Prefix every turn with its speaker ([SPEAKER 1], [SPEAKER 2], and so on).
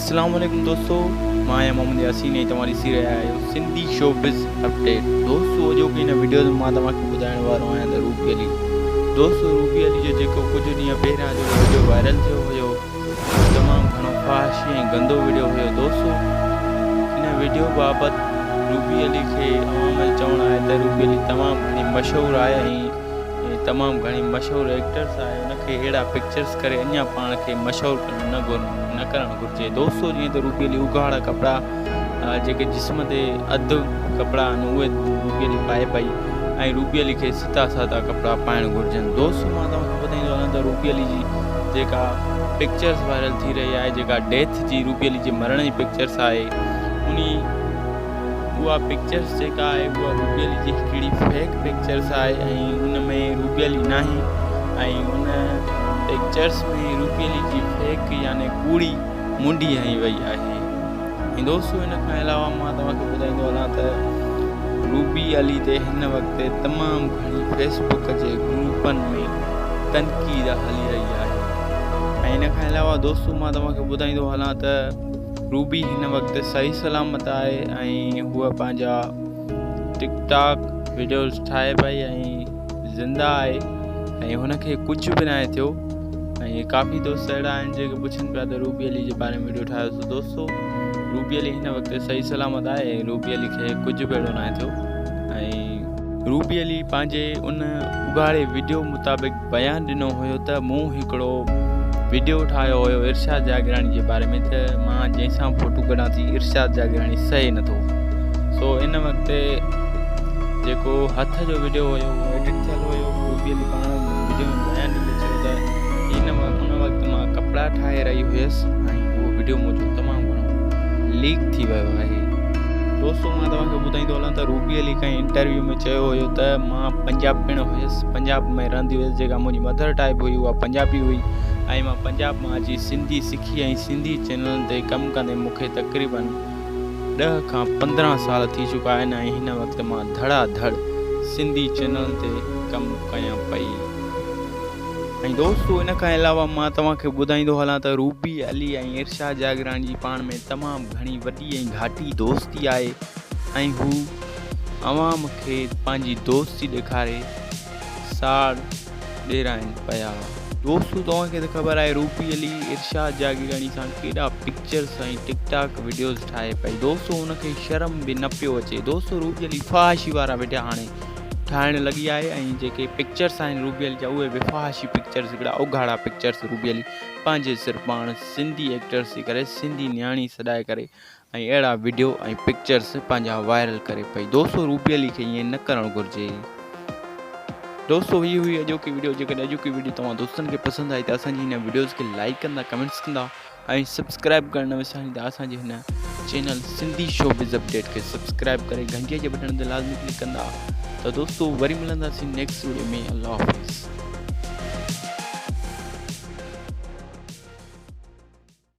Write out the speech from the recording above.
[SPEAKER 1] अस्सलाम वालेकुम दोस्तों, मैं मोहम्मद यासीन ने तमारी सी रहा है सिंधी शोबिज़ अपडेट। दोस्तों जो कि इन वीडियो में मां तव्हांखे ॿुधाइण वारो आहियां त रूबी अली। दोस्तों रूबी अली जो जेको कुछ ॾींहं पहिरियां जो वीडियो वायरल थियो हुयो, तमामु घणो फ़ाहिश ऐं गंदो वीडियो हुयो। दोस्तों इन वीडियो बाबति रूबी अली खे अवाम चवणु आहे त रूबी अली तमामु घणी मशहूरु आहे ऐं तमामु घणी मशहूरु एक्टर्स आहे, उनखे अहिड़ा पिक्चर्स करे अञा पाण खे मशहूरु न करणु घुरिजे। दोस्तों जीअं त रूबी अली उघाड़ा कपिड़ा जेके जिस्म ते अधु कपिड़ा आहिनि उहे रूबी अली पाए पई ऐं रूबी अली खे सिधा साधा कपिड़ा पाइणु घुरिजनि। दोस्तों मां तव्हांखे ॿुधाईंदो वञा त रूबी अली जी जेका पिक्चर्स वायरल थी रही आहे, जेका डेथ जी रूबी अली जे मरण जी पिक्चर्स आहे, उहा पिक्चर्स जेका आहे उहा रूबी अली जी हिकिड़ी फेक पिक्चर्स आहे ऐं उन में रूबी अली न आहे ऐं उन पिक्चर्स में रूबी अली जी फेक यानी कूड़ी मुंडी हई वई आहे। ऐं दोस्तों इन खां अलावा मां तव्हांखे ॿुधाईंदो वञा त रूबी अली ते हिन वक़्तु तमामु घणी फेसबुक जे ग्रुपनि में तनक़ीद हली रही आहे। ऐं इन खां अलावा दोस्तों मां तव्हांखे ॿुधाईंदो हलां त रूबी हिन वक़्तु सही सलामत आहे ऐं हूअ पंहिंजा टिकटॉक वीडियोज़ ठाहे पई ऐं ज़िंदा आहे ऐं हुनखे कुझु बि न आहे थियो। ऐं काफ़ी दोस्त अहिड़ा आहिनि जेके पुछनि पिया त रूबी अली जे बारे में वीडियो ठाहियोसीं। दोस्तों रूबी अली हिन वक़्तु सही सलामत आहे ऐं रूबी अली खे कुझु बि अहिड़ो न आहे थियो। ऐं रूबी अली पंहिंजे उन उघाड़े वीडियो मुताबिक़ बयानु ॾिनो हुयो त मूं हिकिड़ो वीडियो ठाहियो हुयो इरशाद जागरानी जे बारे में त मां जंहिंसां फ़ोटो कढां थी इरशाद जागरानी सहे नथो। सो इन वक़्तु जेको हथ जो वीडियो हुयो उहो एडिट थियल हुयो। रूबी अली पाण वीडियो में बयानु ॾींदे चयो त उन वक़्तु मां कपिड़ा ठाहे रही हुयसि ऐं उहो वीडियो मुंहिंजो तमामु घणो लीक थी वियो आहे। दोस्तों मां तव्हांखे ॿुधाईंदो हलां त रूबी अली कंहिं इंटरव्यू में चयो हुयो त मां पंजाब पिणु हुयसि, पंजाब में रहंदी हुयसि, जेका मुंहिंजी मदर टाइप हुई उहा पंजाबी हुई ऐं मां पंजाब मां अची सिंधी सिखी ऐं सिंधी चैनल ते कमु कंदे मूंखे तक़रीबन 10 खां 15 साल थी चुका आहिनि ऐं हिन वक़्तु मां धड़ाधड़ सिंधी चैनल ते कमु कयां पई। ऐं दोस्तों इन खां अलावा मां तव्हांखे ॿुधाईंदो हलां त रूबी अली ऐं इरशाद जागरानी जी पाण में तमामु घणी वॾी ऐं घाटी दोस्ती आहे ऐं हू अवाम खे पंहिंजी दोस्ती ॾेखारे साड़ ॾेराइनि पिया। दोस्तों तव्हांखे त ख़बर आहे रूबी अली इरशाद जागरानी सां केॾा पिक्चर्स ऐं टिकटॉक वीडियोज़ ठाहे पई। दोस्तों हुनखे शर्म बि न पियो अचे। दोस्तों रूबी अली फ़ाहिशी वारा वीडियो हाणे ठाहिणु लॻी आहे ऐं जेके पिक्चर्स आहिनि रूबी अली जा उहे बि फ़ाहिशी पिक्चर्स, हिकिड़ा उघाड़ा पिक्चर्स रूबी अली पंहिंजे सिर्फ़ु पाण सिंधी एक्टर्स थी करे सिंधी न्याणी सॾाए करे ऐं अहिड़ा वीडियो ऐं पिक्चर्स पंहिंजा वायरल करे पई। दोस्तों रूबी अली खे ईअं न करणु घुरिजे। दोस्तों ही हुई अॼोकी वीडियो। जेकॾहिं अॼोकी वीडियो तव्हां दोस्तनि खे पसंदि आई त असांजी हिन वीडियोज़ खे लाइक कंदा, कमेंट्स कंदा ऐं सब्सक्राइब करणु न विसारींदा। असांजे हिन चैनल सिंधी शोबिज़ अपडेट खे सब्सक्राइब करे घंटीअ जे बटन ते लाज़मी क्लिक कंदा। त दोस्तों वरी मिलंदासीं नेक्स्ट वीडियो में। अल्लाह हाफ़िज़।